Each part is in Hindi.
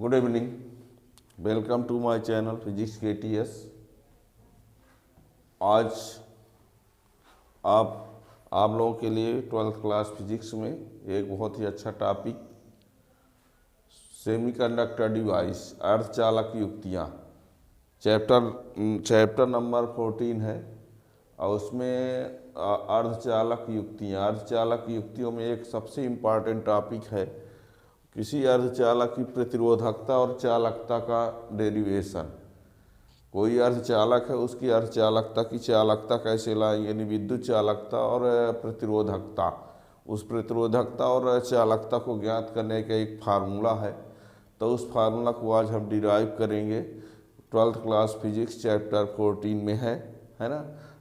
Good evening, welcome to my channel physics KTS। आज आप लोगों के लिए 12th क्लास फिजिक्स में एक बहुत ही अच्छा टॉपिक सेमीकंडक्टर डिवाइस अर्धचालक युक्तियाँ चैप्टर नंबर 14 है और उसमें अर्धचालक युक्तियों में एक सबसे इम्पॉर्टेंट टॉपिक है किसी अर्धचालक की प्रतिरोधकता और चालकता का डेरिवेशन। कोई अर्धचालक है, उसकी अर्धचालकता की चालकता कैसे लाएंगे, यानी विद्युत चालकता और प्रतिरोधकता। उस प्रतिरोधकता और चालकता को ज्ञात करने का एक फार्मूला है, तो उस फार्मूला को आज हम डिराइव करेंगे। 12th क्लास फिजिक्स चैप्टर 14 में है ना।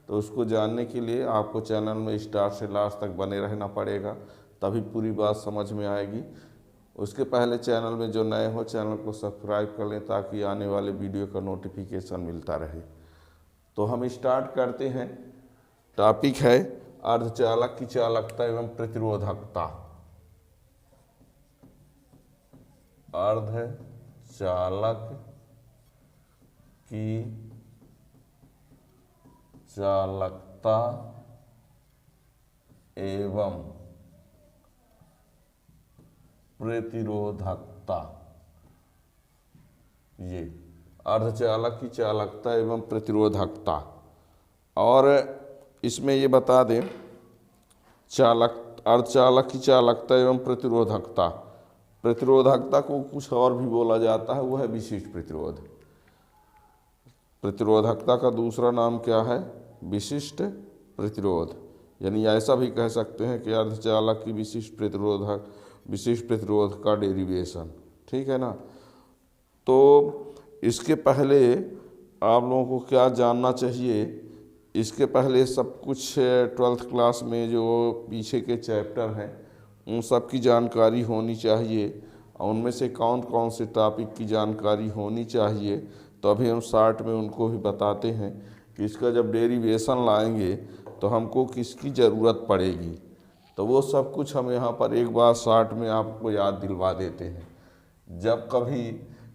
तो उसको जानने के लिए आपको चैनल में स्टार्ट से लास्ट तक बने रहना पड़ेगा, तभी पूरी बात समझ में आएगी। उसके पहले चैनल में जो नए हो चैनल को सब्सक्राइब कर लें ताकि आने वाले वीडियो का नोटिफिकेशन मिलता रहे। तो हम स्टार्ट करते हैं। टॉपिक है अर्धचालक की चालकता एवं प्रतिरोधकता। अर्धचालक की चालकता एवं प्रतिरोधकता। ये अर्धचालक की चालकता एवं प्रतिरोधकता। और इसमें ये बता दें अर्धचालक की चालकता एवं प्रतिरोधकता। प्रतिरोधकता को कुछ और भी बोला जाता है, वो है विशिष्ट प्रतिरोध। प्रतिरोधकता का दूसरा नाम क्या है? विशिष्ट प्रतिरोध। यानी ऐसा भी कह सकते हैं कि अर्धचालक की विशिष्ट प्रतिरोध का डेरिवेशन। ठीक है ना। तो इसके पहले आप लोगों को क्या जानना चाहिए, इसके पहले सब कुछ 12th क्लास में जो पीछे के चैप्टर हैं उन सब की जानकारी होनी चाहिए, और उनमें से कौन कौन से टॉपिक की जानकारी होनी चाहिए। तो अभी हम शार्ट में उनको भी बताते हैं कि इसका जब डेरिवेशन लाएंगे तो हमको किसकी ज़रूरत पड़ेगी। तो वो सब कुछ हम यहाँ पर एक बार शार्ट में आपको याद दिलवा देते हैं।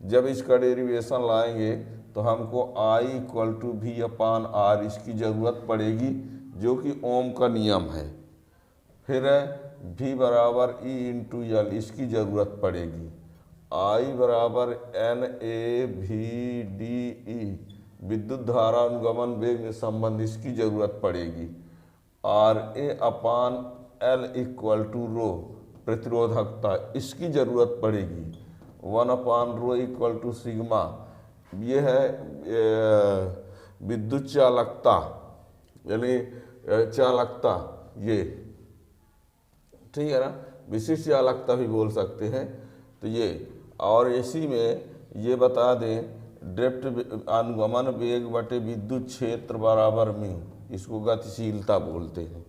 जब इसका डेरिवेशन लाएंगे तो हमको I=V/R इसकी ज़रूरत पड़ेगी, जो कि ओम का नियम है। फिर V=E/L इसकी ज़रूरत पड़ेगी। I=NAVDE विद्युत धारा अनुगमन वेग में संबंध इसकी ज़रूरत पड़ेगी। RA/L प्रतिरोधकता इसकी ज़रूरत पड़ेगी। 1/ρ सिग्मा ये है विद्युत चालकता, यानी चालकता ये। ठीक है ना, विशिष्ट चालकता भी बोल सकते हैं। तो ये, और इसी में ये बता दें ड्रिफ्ट अनुगमन वेग बटे विद्युत क्षेत्र बराबर म्यू, इसको गतिशीलता बोलते हैं।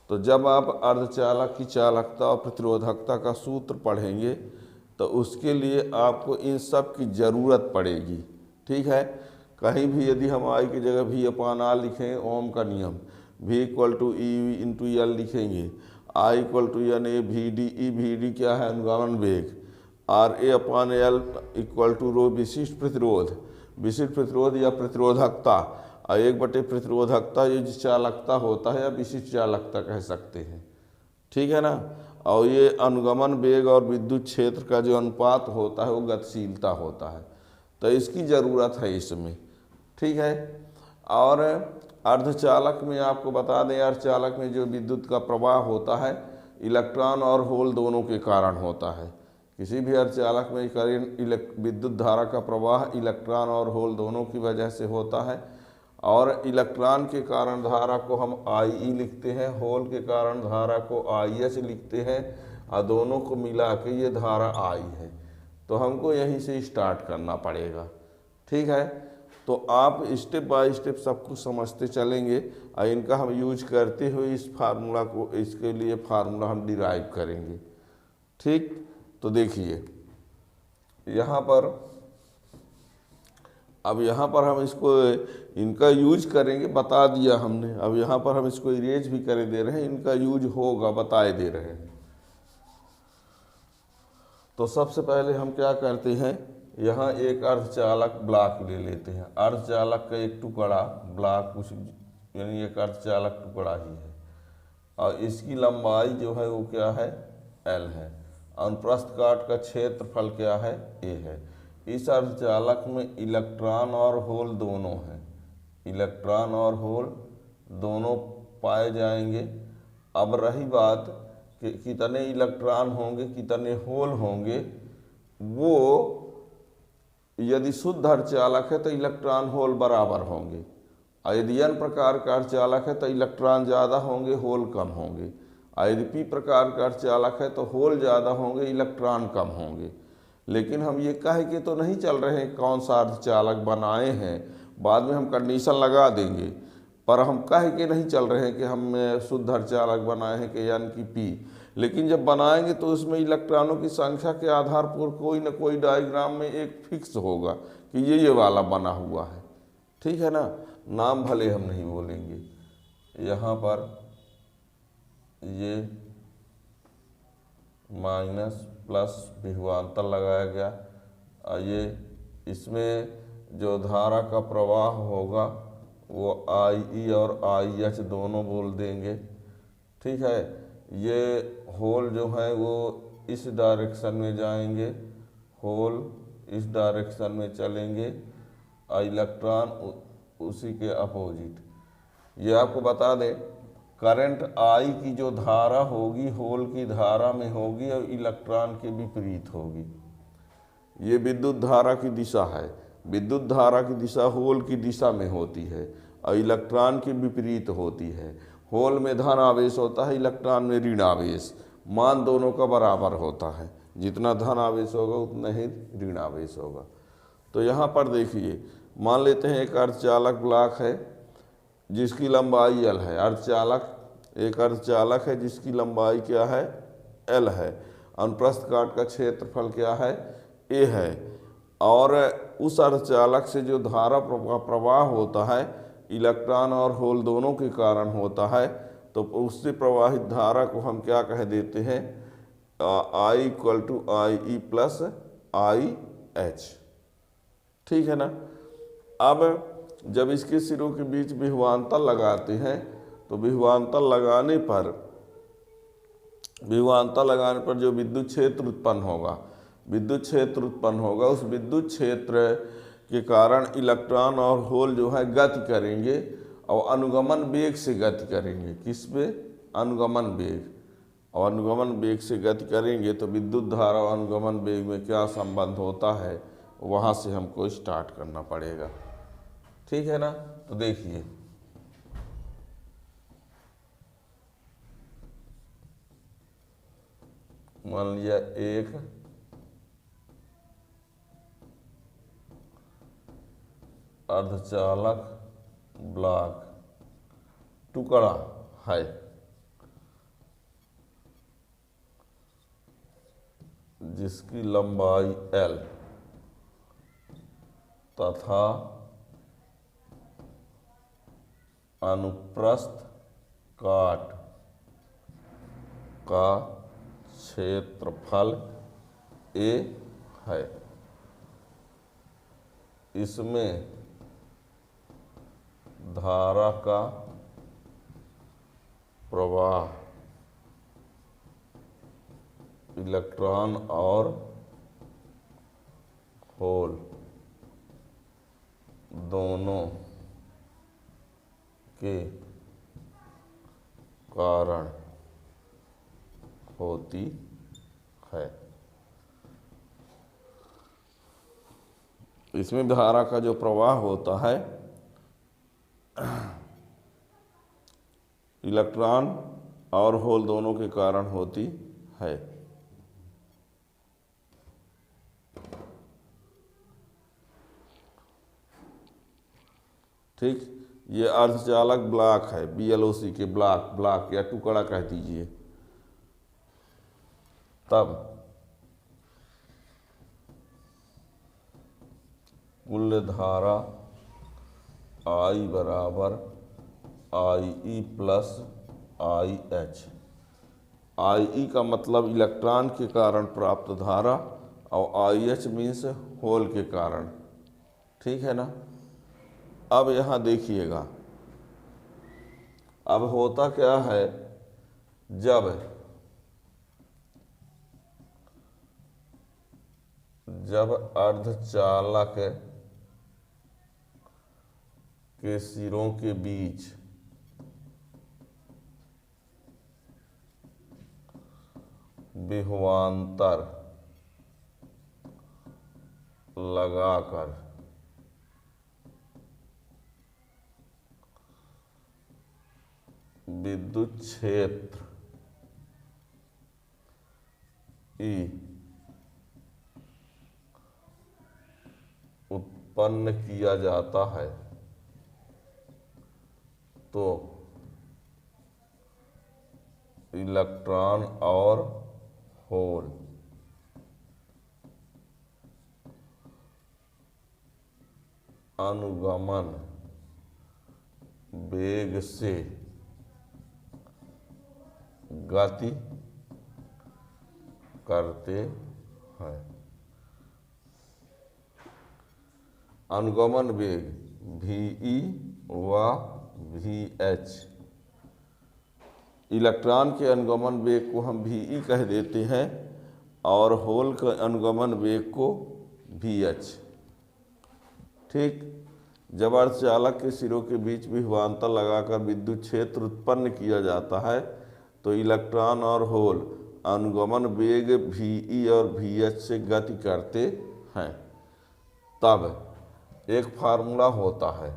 तो जब आप अर्धचालक की चालकता और प्रतिरोधकता का सूत्र पढ़ेंगे तो उसके लिए आपको इन सब की ज़रूरत पड़ेगी। ठीक है। कहीं भी यदि हम I की जगह V/R लिखें, ओम का नियम, V=E/L लिखेंगे, I=NAVDE VD क्या है? अनुगमन वेग। RA/L विशिष्ट प्रतिरोध या प्रतिरोधकता, और 1/, प्रतिरोधकता ये चालकता होता है या विशिष्ट चालकता कह सकते हैं। ठीक है ना। और ये अनुगमन वेग और विद्युत क्षेत्र का जो अनुपात होता है वो गतिशीलता होता है। तो इसकी ज़रूरत है इसमें। ठीक है। और अर्धचालक में आपको बता दें, अर्धचालक में जो विद्युत का प्रवाह होता है इलेक्ट्रॉन और होल दोनों के कारण होता है। किसी भी अर्धचालक में विद्युत धारा का प्रवाह इलेक्ट्रॉन और होल दोनों की वजह से होता है। और इलेक्ट्रॉन के कारण धारा को हम IE लिखते हैं, होल के कारण धारा को IH लिखते हैं, और दोनों को मिला के ये धारा I है। तो हमको यहीं से स्टार्ट करना पड़ेगा। ठीक है। तो आप स्टेप बाय स्टेप सब कुछ समझते चलेंगे, और इनका हम यूज करते हुए इस फार्मूला को, इसके लिए फार्मूला हम डिराइव करेंगे। ठीक। तो देखिए यहाँ पर, अब यहाँ पर हम इसको इनका यूज करेंगे, बता दिया हमने। अब यहाँ पर हम इसको इरेज भी करे दे रहे हैं, इनका यूज होगा बताए दे रहे हैं। तो सबसे पहले हम क्या करते हैं, यहाँ एक अर्धचालक ब्लॉक ले लेते हैं। अर्धचालक का एक टुकड़ा ब्लॉक कुछ यानी एक अर्धचालक टुकड़ा ही है और इसकी लंबाई जो है वो क्या है, L है। अनुप्रस्थ काट का क्षेत्रफल क्या है, A है। इस अर्धचालक में इलेक्ट्रॉन और होल दोनों हैं, इलेक्ट्रॉन और होल दोनों पाए जाएंगे। अब रही बात कि कितने इलेक्ट्रॉन होंगे कितने होल होंगे, वो यदि शुद्ध अर्धचालक है तो इलेक्ट्रॉन होल बराबर होंगे, और यदि n प्रकार का अर्धचालक है तो इलेक्ट्रॉन ज़्यादा होंगे होल कम होंगे, और यदि p प्रकार का अर्धचालक है तो होल ज़्यादा होंगे इलेक्ट्रॉन कम होंगे। लेकिन हम ये कह के तो नहीं चल रहे हैं कौन सा अर्धचालक बनाए हैं, बाद में हम कंडीशन लगा देंगे, पर हम कह के नहीं चल रहे हैं कि हम शुद्ध अर्धचालक बनाए हैं कि n की p। लेकिन जब बनाएंगे तो उसमें इलेक्ट्रॉनों की संख्या के आधार पर कोई ना कोई डायग्राम में एक फिक्स होगा कि ये वाला बना हुआ है, ठीक है ना। नाम भले हम नहीं बोलेंगे, यहाँ पर ये माइनस प्लस विभवांतर लगाया गया, और ये इसमें जो धारा का प्रवाह होगा वो IE और IH दोनों बोल देंगे, ठीक है। ये होल जो है वो इस डायरेक्शन में जाएंगे, होल इस डायरेक्शन में चलेंगे और इलेक्ट्रॉन उसी के अपोजिट। ये आपको बता दें करंट I की जो धारा होगी होल की धारा में होगी और इलेक्ट्रॉन के विपरीत होगी। ये विद्युत धारा की दिशा है, विद्युत धारा की दिशा होल की दिशा में होती है और इलेक्ट्रॉन के विपरीत होती है। होल में धन आवेश होता है, इलेक्ट्रॉन में ऋण आवेश। मान दोनों का बराबर होता है, जितना धन आवेश होगा उतना ही ऋण आवेश होगा। तो यहाँ पर देखिए, मान लेते हैं एक अर्धचालक ब्लॉक है जिसकी लंबाई L है। अर्धचालक एक अर्धचालक है जिसकी लंबाई क्या है, L है। अनुप्रस्थ काट का क्षेत्रफल क्या है, A है। और उस अर्धचालक से जो धारा प्रवाह होता है इलेक्ट्रॉन और होल दोनों के कारण होता है, तो उससे प्रवाहित धारा को हम क्या कह देते हैं, I = IE + IH, ठीक है ना। अब जब इसके सिरों के बीच विभवांतर लगाते हैं तो विभवांतर लगाने पर जो विद्युत क्षेत्र उत्पन्न होगा, उस विद्युत क्षेत्र के कारण इलेक्ट्रॉन और होल जो है गति करेंगे और अनुगमन वेग से गति करेंगे। किस पे, अनुगमन वेग। और अनुगमन वेग से गति करेंगे तो विद्युत धारा और अनुगमन वेग में क्या संबंध होता है, वहाँ से हमको स्टार्ट करना पड़ेगा, ठीक है ना। तो देखिए मान लिया एक अर्धचालक ब्लॉक टुकड़ा है जिसकी लंबाई L तथा अनुप्रस्थ काट का क्षेत्रफल A है। इसमें धारा का प्रवाह इलेक्ट्रॉन और होल दोनों के कारण होती है। इसमें धारा का जो प्रवाह होता है इलेक्ट्रॉन और होल दोनों के कारण होती है। ठीक, ये अर्धचालक ब्लॉक है, BLOC के ब्लॉक या टुकड़ा कह दीजिए। तब कुल धारा I = IE + IH। आई ई का मतलब इलेक्ट्रॉन के कारण प्राप्त धारा और आई एच मीन्स होल के कारण। ठीक है ना। अब यहाँ देखिएगा, अब होता क्या है, जब अर्धचालक के सिरों के बीच विभवांतर लगाकर विद्युत क्षेत्र ई उत्पन्न किया जाता है तो इलेक्ट्रॉन और होल अनुगमन वेग से गति करते हैं। अनुगमन वेग VE व VH, इलेक्ट्रॉन के अनुगमन वेग को हम VE कह देते हैं और होल के अनुगमन वेग को VH। ठीक। जब अर्धचालक के सिरों के बीच विभवांतर लगाकर विद्युत क्षेत्र उत्पन्न किया जाता है तो इलेक्ट्रॉन और होल अनुगमन वेग VE और VH से गति करते हैं। तब एक फार्मूला होता है,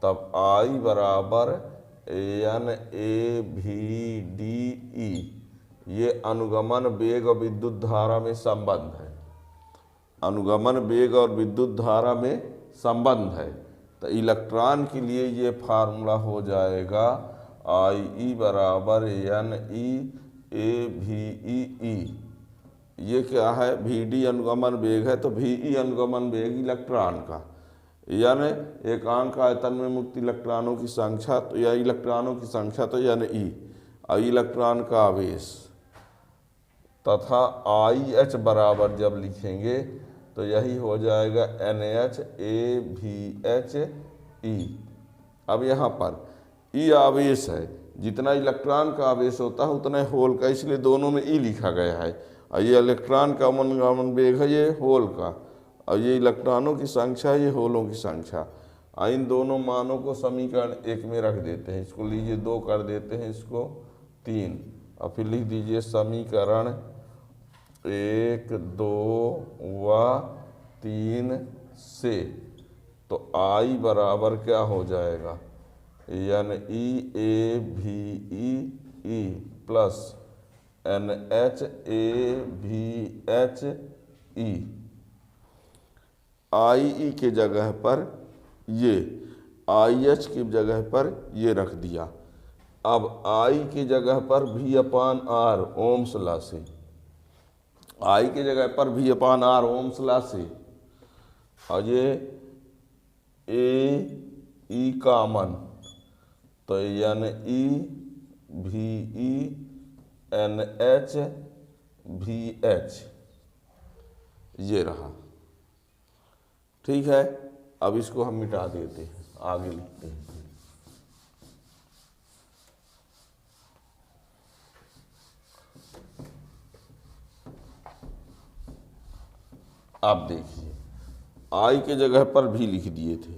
तब I बराबर NAVDE, ये अनुगमन वेग और विद्युत धारा में संबंध है। अनुगमन वेग और विद्युत धारा में संबंध है तो इलेक्ट्रॉन के लिए ये फार्मूला हो जाएगा IE बराबर NEAVEE। ये क्या है, VD अनुगमन वेग है तो VE अनुगमन वेग इलेक्ट्रॉन का, यानी एकांक आयतन में मुक्त इलेक्ट्रॉनों की संख्या तो या इलेक्ट्रॉनों की संख्या तो यानी E और इलेक्ट्रॉन का आवेश, तथा IH बराबर जब लिखेंगे तो यही हो जाएगा NHAVHE। अब यहाँ पर E आवेश है, जितना इलेक्ट्रॉन का आवेश होता है उतना होल का, इसलिए दोनों में E लिखा गया है। और ये इलेक्ट्रॉन का अनुगमन वेग है, ये होल का, और ये इलेक्ट्रॉनों की संख्या, ये होलों की संख्या। इन दोनों मानों को समीकरण 1 में रख देते हैं। इसको लीजिए 2 कर देते हैं, इसको 3, और फिर लिख दीजिए समीकरण 1, 2 व 3 से। तो I बराबर क्या हो जाएगा, NEAVEE प्लस NHAVHE। IE के जगह पर ये, IH की जगह पर ये रख दिया। अब I की जगह पर V/R ओम्स लॉ से, I की जगह पर V/R ओम्स लॉ से, और ये AE कॉमन तो NEVE NHVH ये रहा। ठीक है। अब इसको हम मिटा देते हैं, आगे लिखते हैं। अब देखिए I के जगह पर V लिख दिए थे।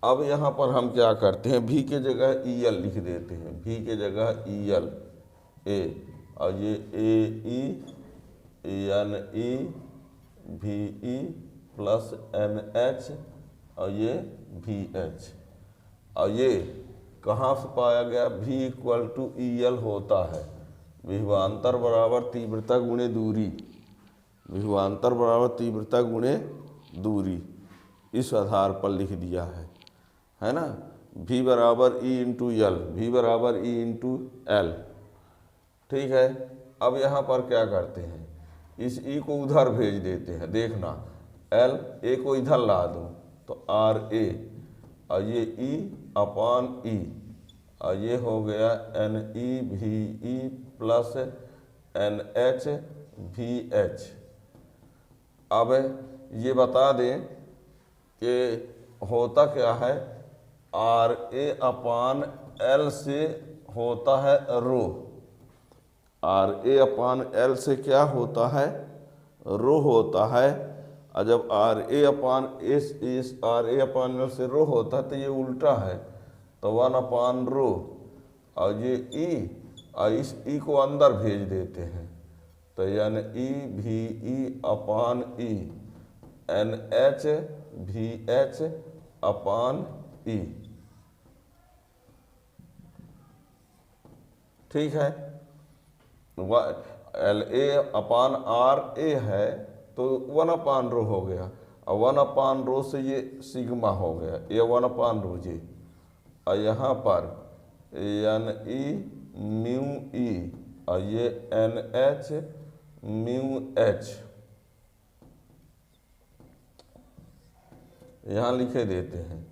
अब यहाँ पर हम क्या करते हैं, V के जगह EL लिख देते हैं। V के जगह EL A, और ये AE NEVE प्लस NH और ये VH। और ये कहाँ से पाया गया, V = EL होता है, विभवांतर बराबर तीव्रता गुणे दूरी, विभवांतर बराबर तीव्रता गुणे दूरी, इस आधार पर लिख दिया है ना। V बराबर E × L, V बराबर E × L। ठीक है। अब यहाँ पर क्या करते हैं, इस E को उधर भेज देते हैं। देखना L A को इधर ला दूँ तो RA, और ये E/E, और ये हो गया NEVE प्लस NH अब ये बता दें कि होता क्या है, RA/L से होता है रो, RA/L से क्या होता है, रो होता है। और जब RA/L से रो होता है तो ये उल्टा है, तो 1/रो, और ये ई, और इस ई को अंदर भेज देते हैं, तो यानी EVE/E NHVH/E। ठीक है, LA/RA है तो 1/रो हो गया, और 1/रो से ये सिग्मा हो गया, ये 1/रो जी, और यहाँ पर NE/μE, और ये NH/μH यहाँ लिखे देते हैं।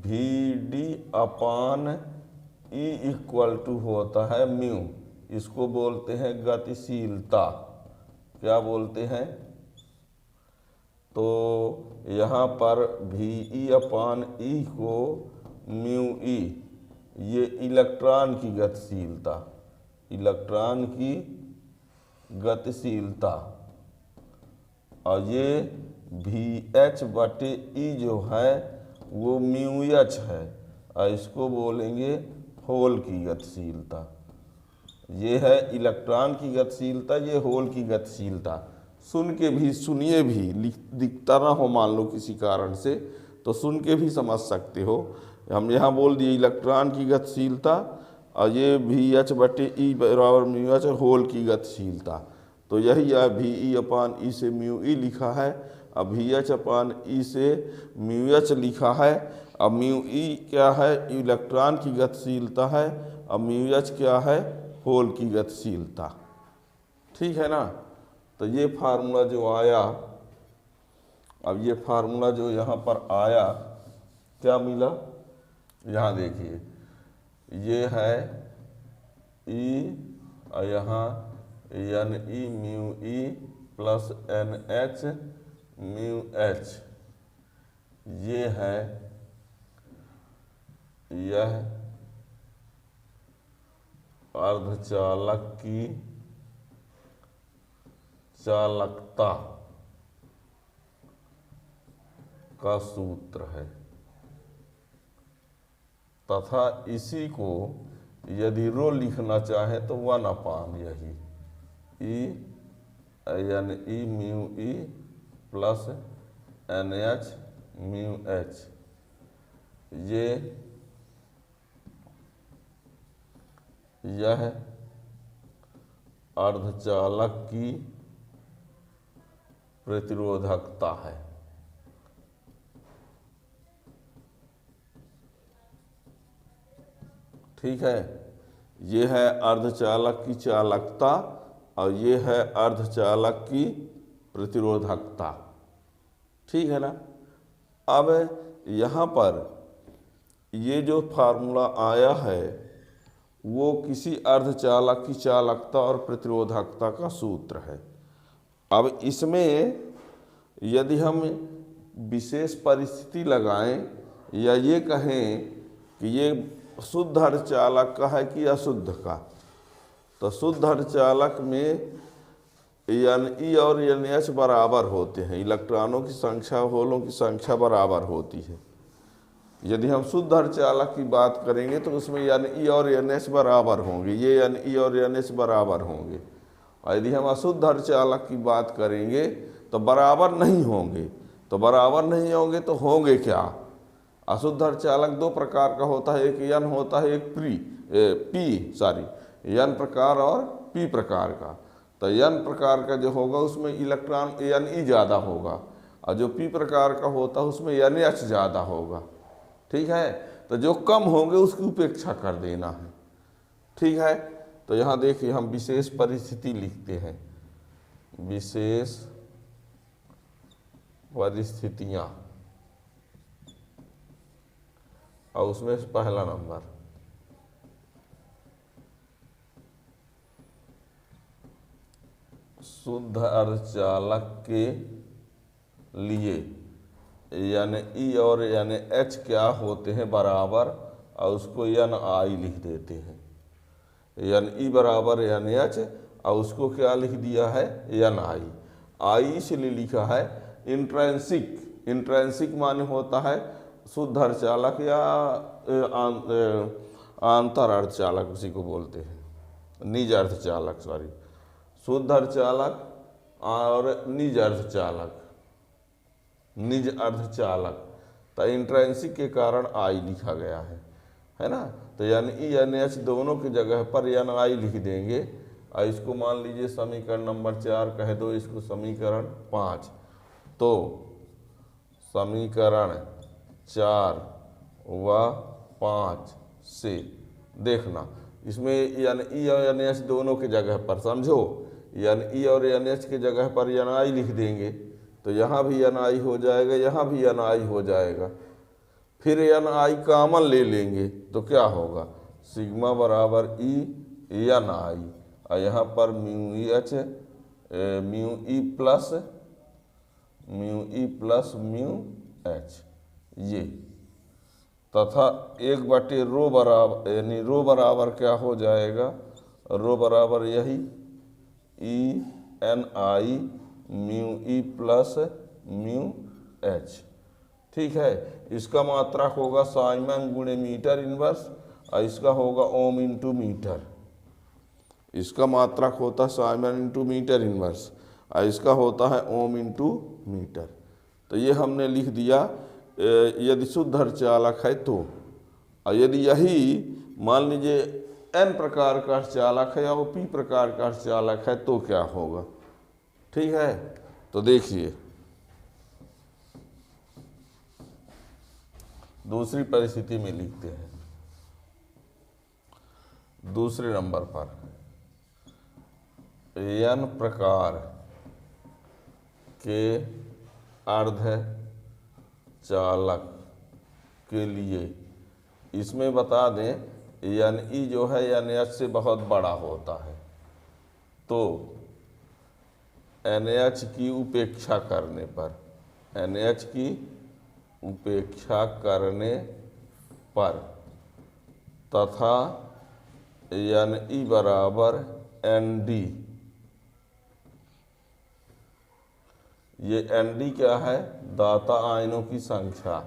VD/E इक्वल टू होता है म्यू, इसको बोलते हैं गतिशीलता। क्या बोलते हैं, तो यहाँ पर VE/E को μE, ये इलेक्ट्रॉन की गतिशीलता, इलेक्ट्रॉन की गतिशीलता, और ये VH/E जो है वो μH है, और इसको बोलेंगे होल की गतिशीलता। ये है इलेक्ट्रॉन की गतिशीलता, ये होल की गतिशीलता। सुन के भी, सुनिए भी, दिखता ना हो मान लो किसी कारण से, तो सुन के भी समझ सकते हो। हम यहाँ बोल दिए इलेक्ट्रॉन की गतिशीलता, और ये VH/E बराबर μH होल की गतिशीलता, तो यही है VE/E से μE लिखा है, अब VH/E से μH लिखा है। अब μE क्या है, इलेक्ट्रॉन की गतिशीलता है, अब μH क्या है, होल की गतिशीलता। ठीक है ना, तो ये फार्मूला जो आया, अब ये फार्मूला जो यहाँ पर आया, क्या मिला, यहाँ देखिए, ये है E, और यहाँ NE/μE प्लस NH/μH, ये है, यह अर्धचालक की चालकता का सूत्र है, तथा इसी को यदि रो लिखना चाहे तो 1/, यही NE/μE प्लस NH/μH, यह अर्धचालक की प्रतिरोधकता है। ठीक है, ये है अर्धचालक की चालकता, और ये है अर्धचालक की प्रतिरोधकता। ठीक है ना, अब यहाँ पर ये जो फार्मूला आया है वो किसी अर्धचालक की चालकता और प्रतिरोधकता का सूत्र है। अब इसमें यदि हम विशेष परिस्थिति लगाएं, या ये कहें कि ये शुद्ध अर्धचालक का है कि अशुद्ध का, तो शुद्ध अर्धचालक में Ne और NH बराबर होते हैं, इलेक्ट्रॉनों की संख्या, होलों की संख्या बराबर होती है। यदि हम शुद्ध अर्धचालक की बात करेंगे तो उसमें Ne और NH बराबर होंगे, ये Ne और NH बराबर होंगे। और यदि हम अशुद्ध अर्धचालक की बात करेंगे तो बराबर नहीं होंगे, तो बराबर नहीं होंगे तो होंगे क्या, अशुद्ध अर्धचालक दो प्रकार का होता है, एक N होता है, एक N प्रकार और P प्रकार का। तो N प्रकार का जो होगा उसमें इलेक्ट्रॉन Ne ज़्यादा होगा, और जो P प्रकार का होता है उसमें NH ज़्यादा होगा। ठीक है, तो जो कम होंगे उसकी उपेक्षा कर देना है। ठीक है, तो यहाँ देखिए हम विशेष परिस्थिति लिखते हैं, विशेष परिस्थितियाँ, और उसमें पहला नंबर शुद्ध अर्धचालक के लिए यानी ई और यानी एच क्या होते हैं बराबर, और उसको एन आई लिख देते हैं। यानी ई बराबर यानी एच और उसको क्या लिख दिया है एन आई। आई इसलिए लिखा है इंट्रेंसिक। इंट्रेंसिक माने होता है शुद्ध अर्धचालक या आंतर अर्धचालक, उसी को बोलते हैं निज अर्धचालक, सॉरी, शुद्ध अर्धचालक और निज अर्धचालक, निज अर्धचालक। तो इंट्रेंसिक के कारण आई लिखा गया है ना। तो यानी ई यानी एच दोनों की जगह पर यानी आई लिख देंगे, और इसको मान लीजिए समीकरण नंबर 4 कह दो, इसको समीकरण 5। तो समीकरण 4 व 5 से देखना, इसमें यानी ई और यानी एच दोनों की जगह पर, समझो, यानी ई और यानी एच की जगह पर यानी आई लिख देंगे, तो यहाँ भी एन आई हो जाएगा, यहाँ भी एन आई हो जाएगा। फिर एन आई कॉमन ले लेंगे तो क्या होगा, सिग्मा बराबर ई एन आई, और यहाँ पर mu E H, mu E plus mu H, ये तथा 1/रो बराबर, यानी रो बराबर क्या हो जाएगा, रो बराबर यही E N I mu E plus mu H. ठीक है, इसका मात्रक होगा साइमन गुणे मीटर इनवर्स, और इसका होगा ओम इंटू मीटर। इसका मात्रक होता है साइमन इंटू मीटर इनवर्स, और इसका होता है ओम इंटू मीटर। तो ये हमने लिख दिया यदि शुद्ध अर्धचालक है तो। और यदि यही मान लीजिए एन प्रकार का अर्धचालक है या वो पी प्रकार का अर्धचालक है तो क्या होगा। ठीक है, तो देखिए दूसरी परिस्थिति में लिखते हैं। दूसरे नंबर पर एन प्रकार के अर्धचालक के लिए, इसमें बता दें एन ई जो है एन एच से बहुत बड़ा होता है, तो एन एच की उपेक्षा करने पर, एन एच की उपेक्षा करने पर तथा एन ई बराबर एन डी, ये एन डी क्या है, दाता आयनों की संख्या,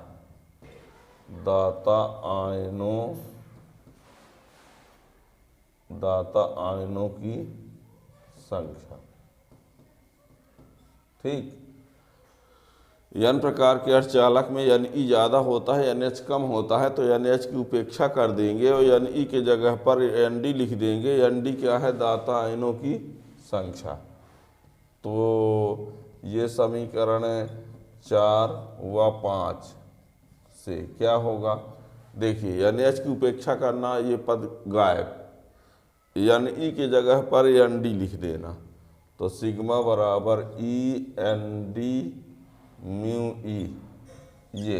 दाता आयनों की संख्या। ठीक, एन प्रकार के अर्धचालक में एन ई ज़्यादा होता है, एन एच कम होता है, तो एन एच की उपेक्षा कर देंगे और एन ई के जगह पर एन डी लिख देंगे। एन डी क्या है, दाता आयनों की संख्या। तो ये समीकरण 4 व 5 से क्या होगा, देखिए एन एच की उपेक्षा करना, ये पद गायब, एन ई के जगह पर एन डी लिख देना, तो सिग्मा बराबर E N D mu E, ये,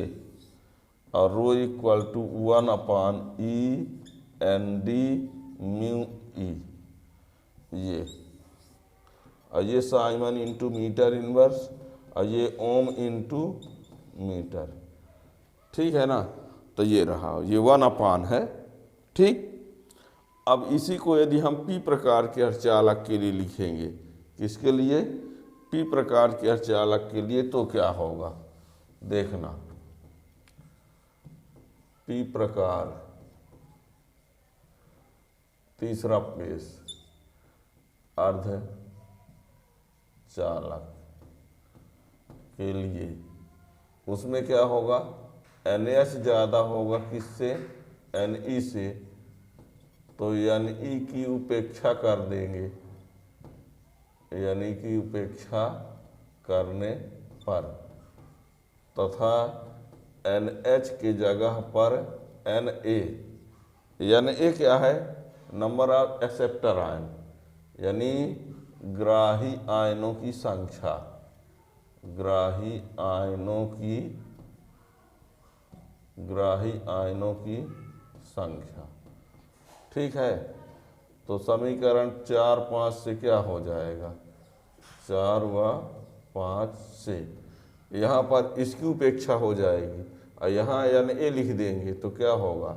और रो इक्वल टू 1/ई एन डी म्यू ई, ये, और ये साइमन इंटू मीटर इनवर्स, और ये ओम इंटू मीटर। ठीक है ना, तो ये रहा, ये 1/, है। ठीक, अब इसी को यदि हम पी प्रकार के अर्धचालक के लिए लिखेंगे, किसके लिए, पी प्रकार के अर्धचालक के लिए, तो क्या होगा देखना, पी प्रकार, तीसरा पेश अर्धचालक के लिए, उसमें क्या होगा, एन एच ज़्यादा होगा किससे, एन ई से, तो एन ई की उपेक्षा कर देंगे, एन ई की उपेक्षा करने पर तथा एन एच की जगह पर एन ए क्या है, नंबर ऑफ एक्सेप्टर आयन, यानी ग्राही आयनों की संख्या, ग्राही आयनों की संख्या। ठीक है, तो समीकरण 4, 5 से क्या हो जाएगा, 4 व 5 से। यहाँ पर इसकी उपेक्षा हो जाएगी और यहाँ Na लिख देंगे तो क्या होगा,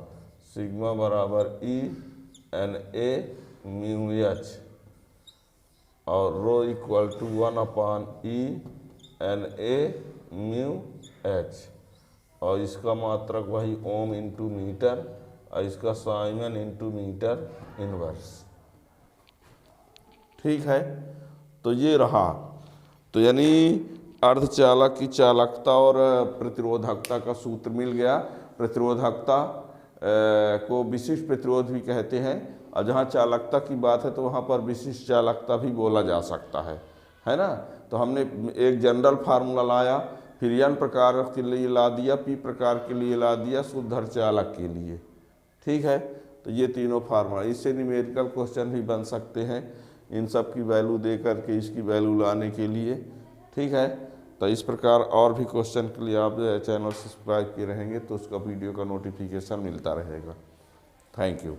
सिग्मा बराबर ई Na म्यू एच और rho equal to 1/E Na mu H, और इसका मात्रक वही ओम इंटू मीटर और इसका साइमन इंटू मीटर इनवर्स। ठीक है, तो ये रहा। तो यानी अर्धचालक की चालकता और प्रतिरोधकता का सूत्र मिल गया। प्रतिरोधकता को विशिष्ट प्रतिरोध भी कहते हैं, और जहाँ चालकता की बात है तो वहाँ पर विशिष्ट चालकता भी बोला जा सकता है ना। तो हमने एक जनरल फार्मूला लाया, फिर n प्रकार के लिए ला दिया, p प्रकार के लिए ला दिया, शुद्ध अर्धचालक के लिए। ठीक है, तो ये तीनों फार्मूला, इससे न्यूमेरिकल क्वेश्चन भी बन सकते हैं इन सब की वैल्यू दे करके इसकी वैल्यू लाने के लिए। ठीक है, तो इस प्रकार और भी क्वेश्चन के लिए आप चैनल सब्सक्राइब किए रहेंगे तो उसका वीडियो का नोटिफिकेशन मिलता रहेगा। Thank you.